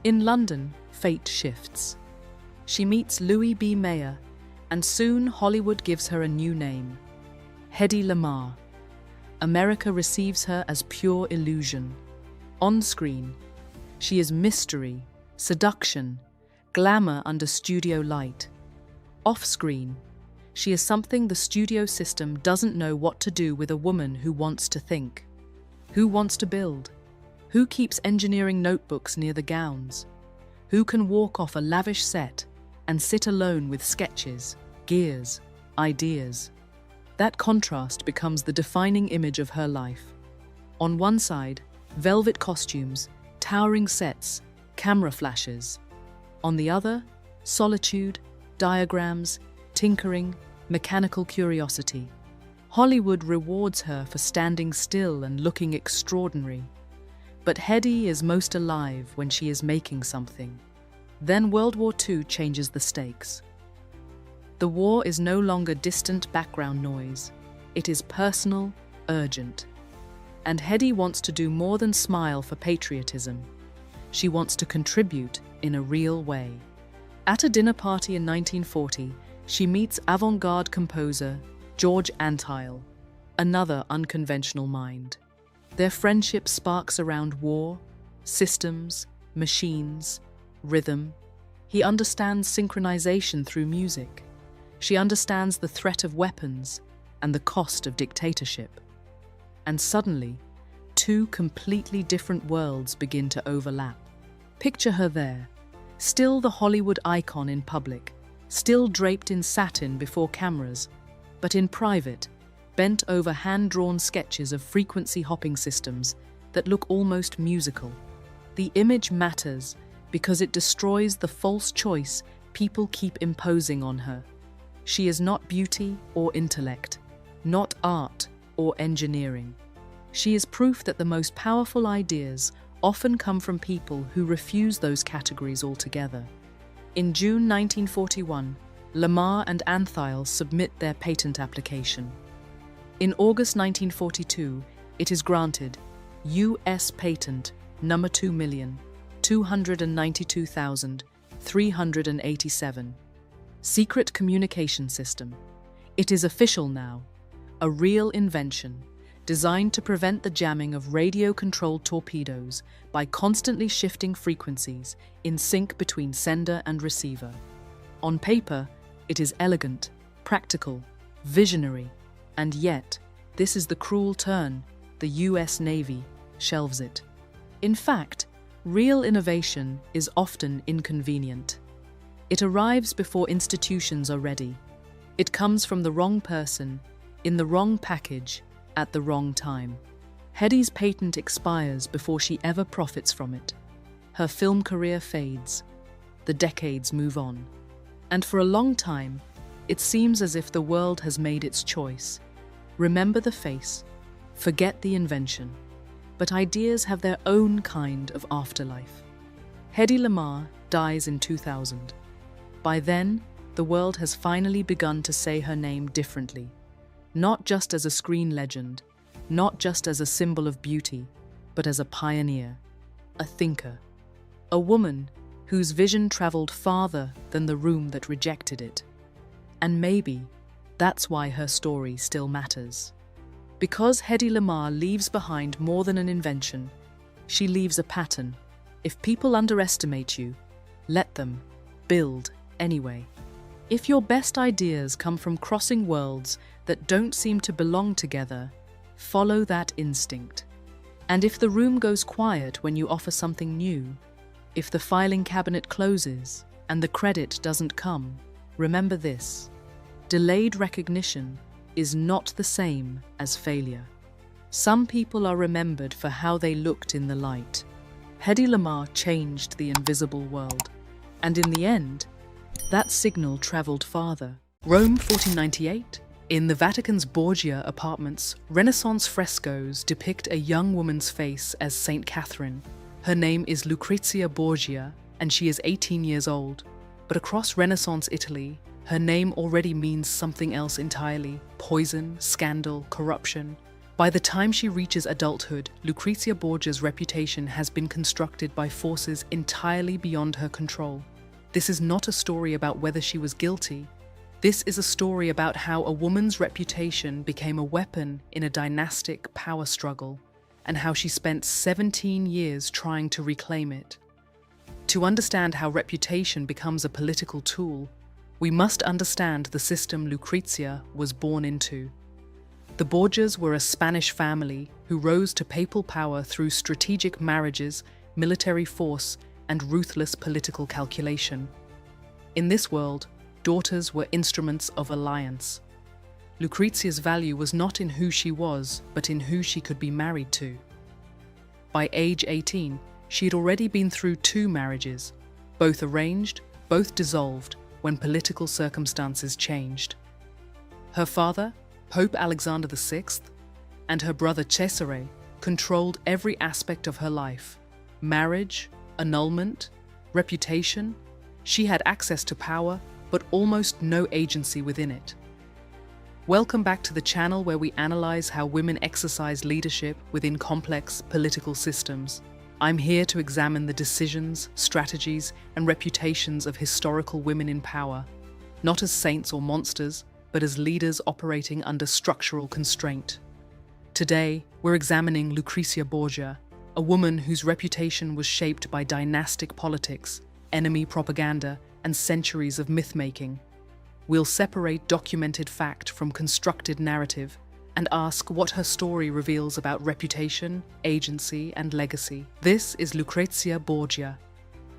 In London, fate shifts. She meets Louis B. Mayer, and soon Hollywood gives her a new name, Hedy Lamarr. America receives her as pure illusion. On screen, she is mystery, seduction, glamour under studio light. Off screen, she is something the studio system doesn't know what to do with a woman who wants to think. Who wants to build? Who keeps engineering notebooks near the gowns? Who can walk off a lavish set and sit alone with sketches, gears, ideas? That contrast becomes the defining image of her life. On one side, velvet costumes, towering sets, camera flashes. On the other, solitude, diagrams, tinkering, mechanical curiosity. Hollywood rewards her for standing still and looking extraordinary. But Hedy is most alive when she is making something. Then World War II changes the stakes. The war is no longer distant background noise. It is personal, urgent. And Hedy wants to do more than smile for patriotism. She wants to contribute in a real way. At a dinner party in 1940, she meets avant-garde composer George Antheil, another unconventional mind. Their friendship sparks around war, systems, machines, rhythm. He understands synchronization through music. She understands the threat of weapons and the cost of dictatorship. And suddenly, two completely different worlds begin to overlap. Picture her there, still the Hollywood icon in public, still draped in satin before cameras, but in private, bent over hand-drawn sketches of frequency-hopping systems that look almost musical. The image matters because it destroys the false choice people keep imposing on her. She is not beauty or intellect, not art or engineering. She is proof that the most powerful ideas often come from people who refuse those categories altogether. In June 1941, Lamarr and Antheil submit their patent application. In August 1942, it is granted U.S. Patent number 2,292,387. Secret Communication System. It is official now, a real invention designed to prevent the jamming of radio-controlled torpedoes by constantly shifting frequencies in sync between sender and receiver. On paper, it is elegant, practical, visionary, and yet, this is the cruel turn the US Navy shelves it. In fact, real innovation is often inconvenient. It arrives before institutions are ready. It comes from the wrong person, in the wrong package, at the wrong time. Hedy's patent expires before she ever profits from it. Her film career fades. The decades move on. And for a long time, it seems as if the world has made its choice. Remember the face, forget the invention. But ideas have their own kind of afterlife. Hedy Lamarr dies in 2000. By then, the world has finally begun to say her name differently. Not just as a screen legend, not just as a symbol of beauty, but as a pioneer, a thinker, a woman whose vision traveled farther than the room that rejected it. And maybe that's why her story still matters. Because Hedy Lamarr leaves behind more than an invention, she leaves a pattern. If people underestimate you, let them build anyway. If your best ideas come from crossing worlds that don't seem to belong together, follow that instinct. And if the room goes quiet when you offer something new, if the filing cabinet closes and the credit doesn't come, remember this: delayed recognition is not the same as failure. Some people are remembered for how they looked in the light. Hedy Lamarr changed the invisible world, and in the end, that signal traveled farther. Rome, 1498. In the Vatican's Borgia apartments, Renaissance frescoes depict a young woman's face as Saint Catherine. Her name is Lucrezia Borgia, and she is 18 years old. But across Renaissance Italy, her name already means something else entirely: poison, scandal, corruption. By the time she reaches adulthood, Lucrezia Borgia's reputation has been constructed by forces entirely beyond her control. This is not a story about whether she was guilty. This is a story about how a woman's reputation became a weapon in a dynastic power struggle, and how she spent 17 years trying to reclaim it. To understand how reputation becomes a political tool, we must understand the system Lucrezia was born into. The Borgias were a Spanish family who rose to papal power through strategic marriages, military force, and ruthless political calculation. In this world, daughters were instruments of alliance. Lucrezia's value was not in who she was, but in who she could be married to. By age 18, she had already been through 2 marriages, both arranged, both dissolved when political circumstances changed. Her father, Pope Alexander VI, and her brother Cesare controlled every aspect of her life: marriage, annulment, reputation. She had access to power, but almost no agency within it. Welcome back to the channel where we analyze how women exercise leadership within complex political systems. I'm here to examine the decisions, strategies, and reputations of historical women in power, not as saints or monsters, but as leaders operating under structural constraint. Today, we're examining Lucrezia Borgia, a woman whose reputation was shaped by dynastic politics, enemy propaganda, and centuries of myth-making. We'll separate documented fact from constructed narrative and ask what her story reveals about reputation, agency, and legacy. This is Lucrezia Borgia.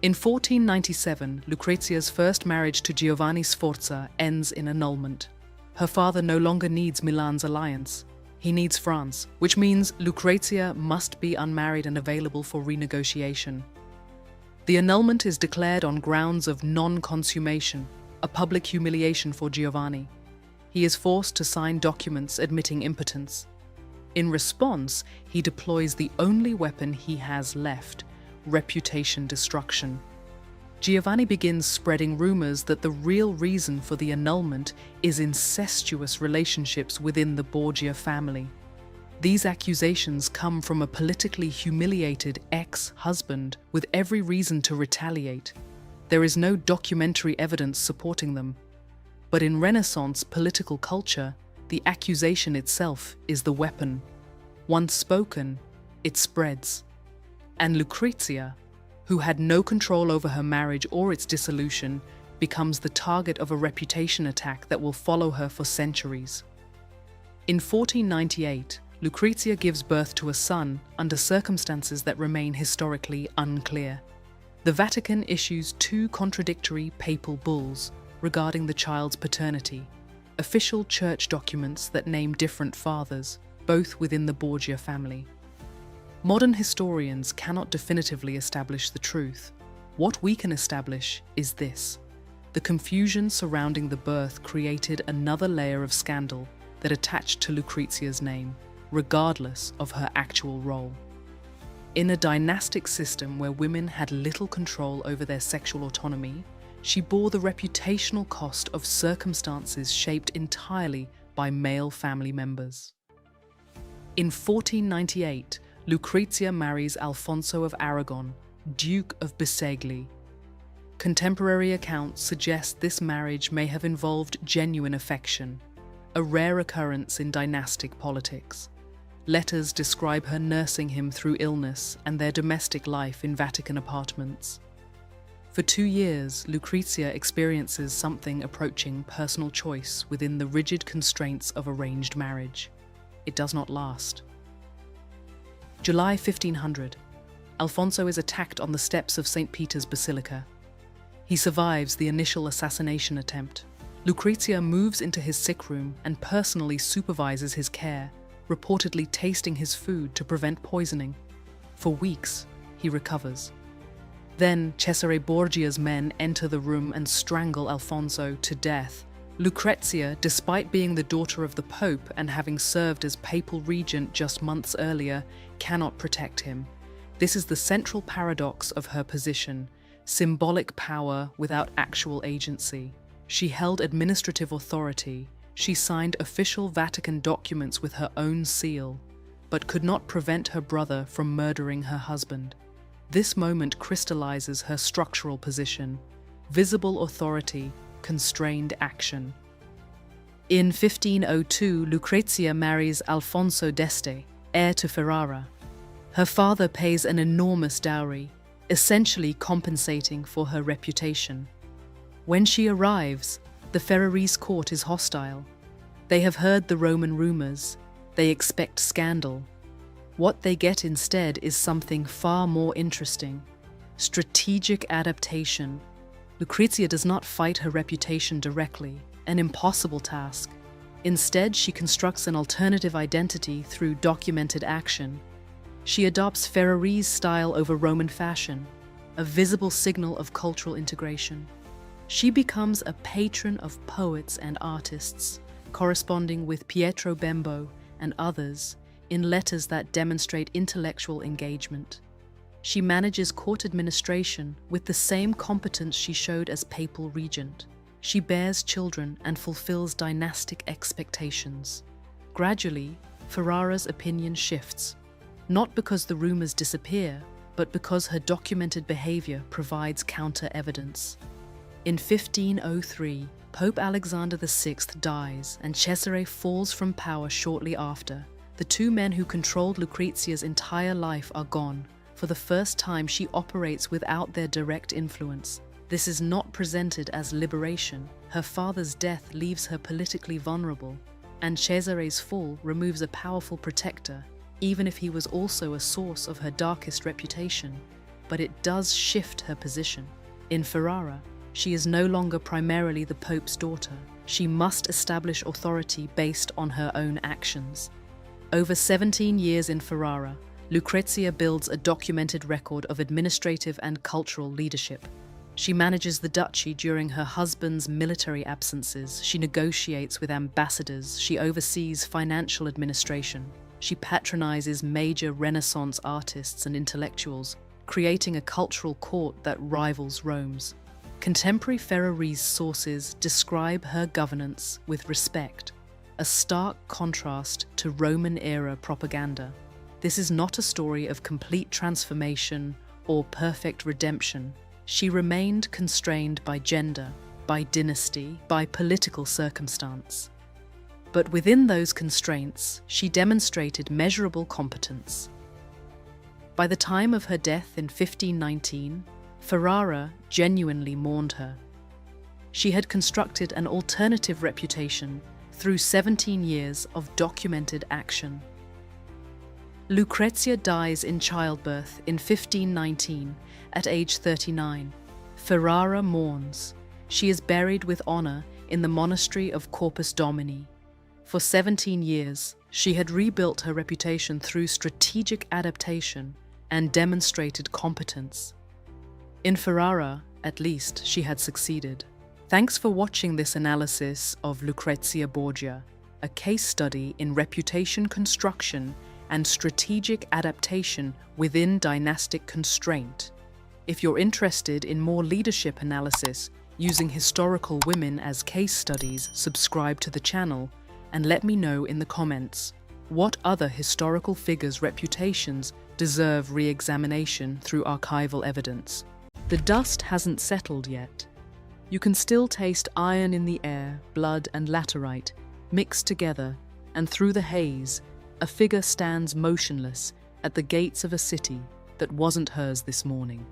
In 1497, Lucrezia's first marriage to Giovanni Sforza ends in annulment. Her father no longer needs Milan's alliance. He needs France, which means Lucrezia must be unmarried and available for renegotiation. The annulment is declared on grounds of non-consummation, a public humiliation for Giovanni. He is forced to sign documents admitting impotence. In response, he deploys the only weapon he has left: reputation destruction. Giovanni begins spreading rumors that the real reason for the annulment is incestuous relationships within the Borgia family. These accusations come from a politically humiliated ex-husband with every reason to retaliate. There is no documentary evidence supporting them. But in Renaissance political culture, the accusation itself is the weapon. Once spoken, it spreads. And Lucrezia, who had no control over her marriage or its dissolution, becomes the target of a reputation attack that will follow her for centuries. In 1498, Lucrezia gives birth to a son under circumstances that remain historically unclear. The Vatican issues 2 contradictory papal bulls regarding the child's paternity, official church documents that name different fathers, both within the Borgia family. Modern historians cannot definitively establish the truth. What we can establish is this: the confusion surrounding the birth created another layer of scandal that attached to Lucrezia's name, regardless of her actual role. In a dynastic system where women had little control over their sexual autonomy, she bore the reputational cost of circumstances shaped entirely by male family members. In 1498, Lucrezia marries Alfonso of Aragon, Duke of Bisegli. Contemporary accounts suggest this marriage may have involved genuine affection, a rare occurrence in dynastic politics. Letters describe her nursing him through illness and their domestic life in Vatican apartments. For 2 years, Lucrezia experiences something approaching personal choice within the rigid constraints of arranged marriage. It does not last. July 1500. Alfonso is attacked on the steps of St. Peter's Basilica. He survives the initial assassination attempt. Lucrezia moves into his sick room and personally supervises his care, reportedly tasting his food to prevent poisoning. For weeks, he recovers. Then Cesare Borgia's men enter the room and strangle Alfonso to death. Lucrezia, despite being the daughter of the Pope and having served as papal regent just months earlier, cannot protect him. This is the central paradox of her position: symbolic power without actual agency. She held administrative authority. She signed official Vatican documents with her own seal, but could not prevent her brother from murdering her husband. This moment crystallizes her structural position: visible authority, constrained action. In 1502, Lucrezia marries Alfonso d'Este, heir to Ferrara. Her father pays an enormous dowry, essentially compensating for her reputation. When she arrives, the Ferrarese court is hostile. They have heard the Roman rumors. They expect scandal. What they get instead is something far more interesting: strategic adaptation. Lucrezia does not fight her reputation directly, an impossible task. Instead, she constructs an alternative identity through documented action. She adopts Ferrarese style over Roman fashion, a visible signal of cultural integration. She becomes a patron of poets and artists, corresponding with Pietro Bembo and others in letters that demonstrate intellectual engagement. She manages court administration with the same competence she showed as papal regent. She bears children and fulfills dynastic expectations. Gradually, Ferrara's opinion shifts, not because the rumors disappear, but because her documented behavior provides counter-evidence. In 1503, Pope Alexander VI dies and Cesare falls from power shortly after. The two men who controlled Lucrezia's entire life are gone. For the first time, she operates without their direct influence. This is not presented as liberation. Her father's death leaves her politically vulnerable, and Cesare's fall removes a powerful protector, even if he was also a source of her darkest reputation. But it does shift her position. In Ferrara, she is no longer primarily the Pope's daughter. She must establish authority based on her own actions. Over 17 years in Ferrara, Lucrezia builds a documented record of administrative and cultural leadership. She manages the duchy during her husband's military absences. She negotiates with ambassadors. She oversees financial administration. She patronizes major Renaissance artists and intellectuals, creating a cultural court that rivals Rome's. Contemporary Ferrarese sources describe her governance with respect, a stark contrast to Roman-era propaganda. This is not a story of complete transformation or perfect redemption. She remained constrained by gender, by dynasty, by political circumstance. But within those constraints, she demonstrated measurable competence. By the time of her death in 1519, Ferrara genuinely mourned her. She had constructed an alternative reputation through 17 years of documented action. Lucrezia dies in childbirth in 1519 at age 39. Ferrara mourns. She is buried with honor in the monastery of Corpus Domini. For 17 years, she had rebuilt her reputation through strategic adaptation and demonstrated competence. In Ferrara, at least, she had succeeded. Thanks for watching this analysis of Lucrezia Borgia, a case study in reputation construction and strategic adaptation within dynastic constraint. If you're interested in more leadership analysis using historical women as case studies, subscribe to the channel and let me know in the comments what other historical figures' reputations deserve re-examination through archival evidence. The dust hasn't settled yet. You can still taste iron in the air, blood and laterite, mixed together, and through the haze, a figure stands motionless at the gates of a city that wasn't hers this morning.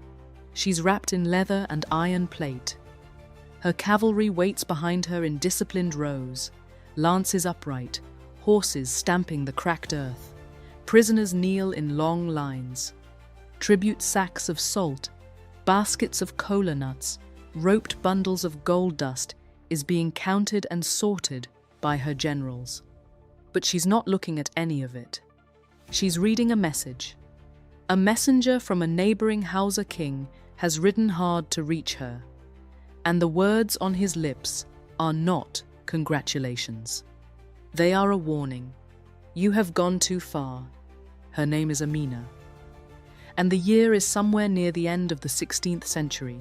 She's wrapped in leather and iron plate. Her cavalry waits behind her in disciplined rows, lances upright, horses stamping the cracked earth. Prisoners kneel in long lines. Tribute sacks of salt, baskets of kola nuts, roped bundles of gold dust is being counted and sorted by her generals. But she's not looking at any of it. She's reading a message. A messenger from a neighboring Hausa king has ridden hard to reach her, and the words on his lips are not congratulations. They are a warning. You have gone too far. Her name is Amina. And the year is somewhere near the end of the 16th century.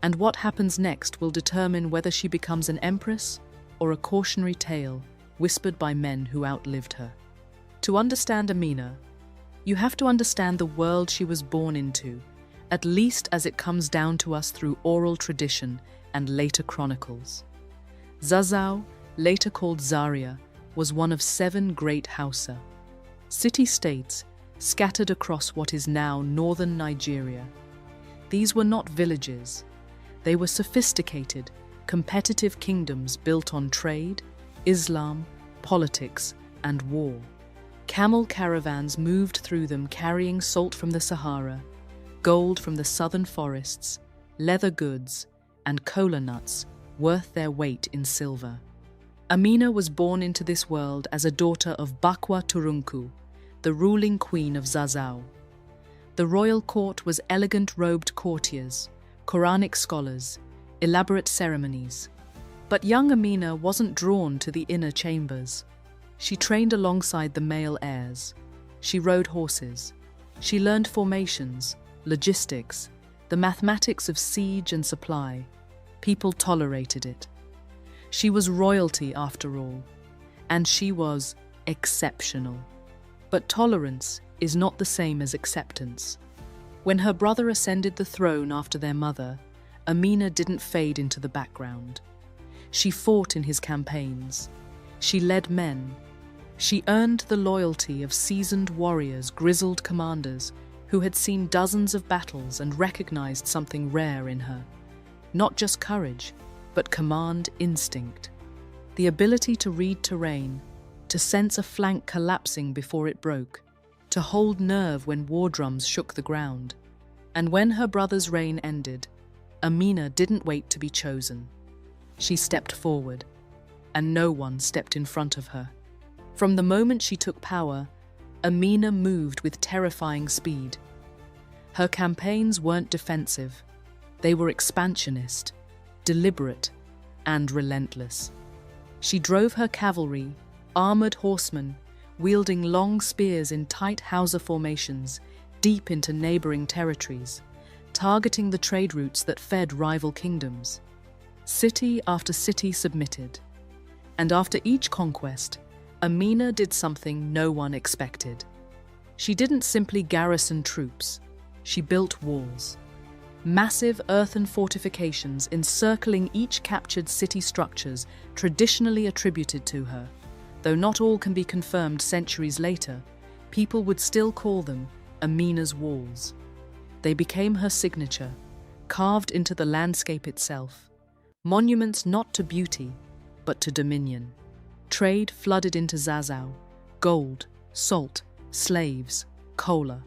And what happens next will determine whether she becomes an empress or a cautionary tale whispered by men who outlived her. To understand Amina, you have to understand the world she was born into, at least as it comes down to us through oral tradition and later chronicles. Zazzau, later called Zaria, was one of 7 great Hausa city-states scattered across what is now northern Nigeria. These were not villages. They were sophisticated, competitive kingdoms built on trade, Islam, politics, and war. Camel caravans moved through them carrying salt from the Sahara, gold from the southern forests, leather goods, and kola nuts worth their weight in silver. Amina was born into this world as a daughter of Bakwa Turunku, the ruling queen of Zazzau. The royal court was elegant robed courtiers, Quranic scholars, elaborate ceremonies. But young Amina wasn't drawn to the inner chambers. She trained alongside the male heirs. She rode horses. She learned formations, logistics, the mathematics of siege and supply. People tolerated it. She was royalty after all, and she was exceptional. But tolerance is not the same as acceptance. When her brother ascended the throne after their mother, Amina didn't fade into the background. She fought in his campaigns. She led men. She earned the loyalty of seasoned warriors, grizzled commanders, who had seen dozens of battles and recognized something rare in her. Not just courage, but command instinct. The ability to read terrain, to sense a flank collapsing before it broke, to hold nerve when war drums shook the ground. And when her brother's reign ended, Amina didn't wait to be chosen. She stepped forward, and no one stepped in front of her. From the moment she took power, Amina moved with terrifying speed. Her campaigns weren't defensive. They were expansionist, deliberate, and relentless. She drove her cavalry, armored horsemen, wielding long spears in tight Hausa formations, deep into neighboring territories, targeting the trade routes that fed rival kingdoms. City after city submitted, and after each conquest, Amina did something no one expected. She didn't simply garrison troops, she built walls. Massive earthen fortifications encircling each captured city structures traditionally attributed to her. Though not all can be confirmed centuries later, people would still call them Amina's walls. They became her signature, carved into the landscape itself. Monuments not to beauty, but to dominion. Trade flooded into Zazzau, gold, salt, slaves, kola.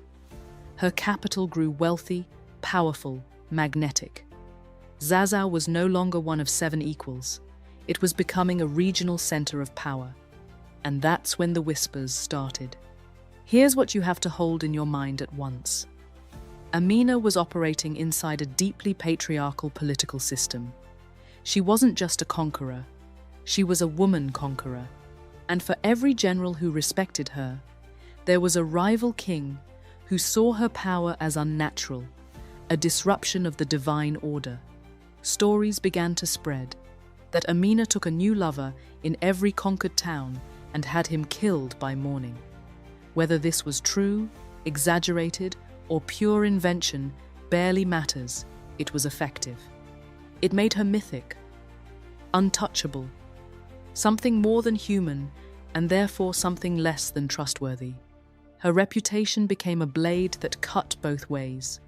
Her capital grew wealthy, powerful, magnetic. Zazzau was no longer one of 7 equals. It was becoming a regional center of power. And that's when the whispers started. Here's what you have to hold in your mind at once. Amina was operating inside a deeply patriarchal political system. She wasn't just a conqueror. She was a woman conqueror. And for every general who respected her, there was a rival king who saw her power as unnatural, a disruption of the divine order. Stories began to spread that Amina took a new lover in every conquered town and had him killed by morning. Whether this was true, exaggerated, or pure invention barely matters, it was effective. It made her mythic, untouchable, something more than human, and therefore something less than trustworthy. Her reputation became a blade that cut both ways.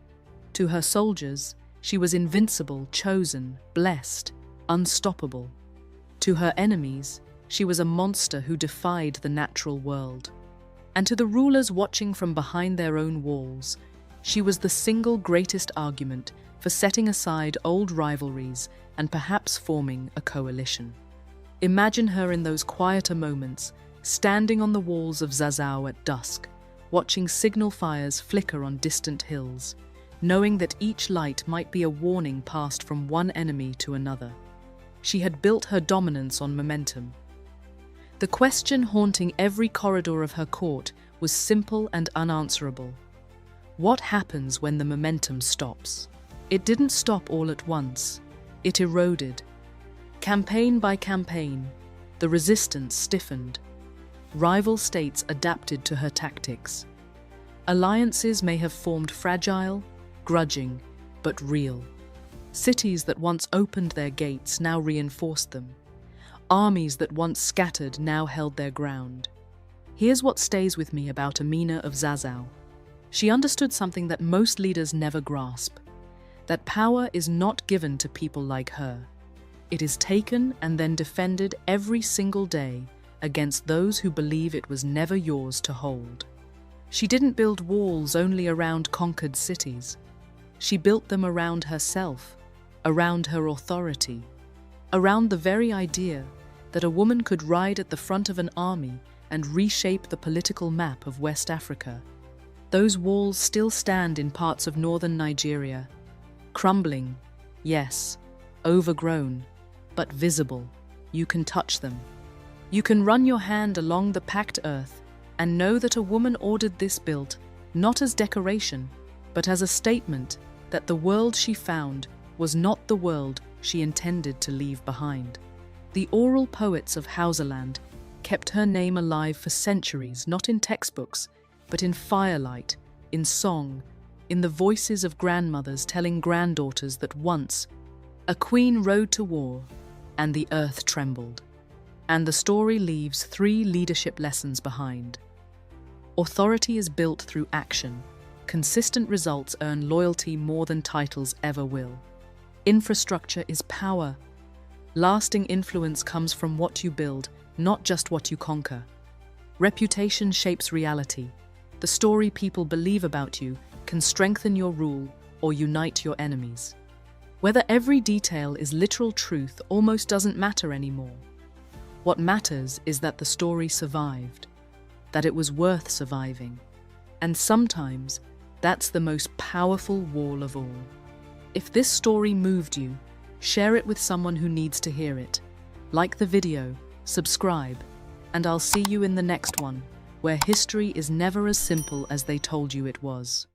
To her soldiers, she was invincible, chosen, blessed, unstoppable. To her enemies, she was a monster who defied the natural world. And to the rulers watching from behind their own walls, she was the single greatest argument for setting aside old rivalries and perhaps forming a coalition. Imagine her in those quieter moments, standing on the walls of Zazzau at dusk, watching signal fires flicker on distant hills, knowing that each light might be a warning passed from one enemy to another. She had built her dominance on momentum. The question haunting every corridor of her court was simple and unanswerable. What happens when the momentum stops? It didn't stop all at once. It eroded. Campaign by campaign, the resistance stiffened. Rival states adapted to her tactics. Alliances may have formed fragile, grudging, but real. Cities that once opened their gates now reinforced them. Armies that once scattered now held their ground. Here's what stays with me about Amina of Zazzau. She understood something that most leaders never grasp: that power is not given to people like her. It is taken and then defended every single day against those who believe it was never yours to hold. She didn't build walls only around conquered cities. She built them around herself, around her authority, around the very idea that a woman could ride at the front of an army and reshape the political map of West Africa. Those walls still stand in parts of northern Nigeria, crumbling, yes, overgrown, but visible. You can touch them. You can run your hand along the packed earth and know that a woman ordered this built, not as decoration, but as a statement that the world she found was not the world she intended to leave behind. The oral poets of Hausaland kept her name alive for centuries, not in textbooks, but in firelight, in song, in the voices of grandmothers telling granddaughters that once a queen rode to war and the earth trembled. And the story leaves 3 leadership lessons behind. Authority is built through action. Consistent results earn loyalty more than titles ever will. Infrastructure is power. Lasting influence comes from what you build, not just what you conquer. Reputation shapes reality. The story people believe about you can strengthen your rule or unite your enemies. Whether every detail is literal truth almost doesn't matter anymore. What matters is that the story survived, that it was worth surviving. And sometimes, that's the most powerful wall of all. If this story moved you, share it with someone who needs to hear it. Like the video, subscribe, and I'll see you in the next one, where history is never as simple as they told you it was.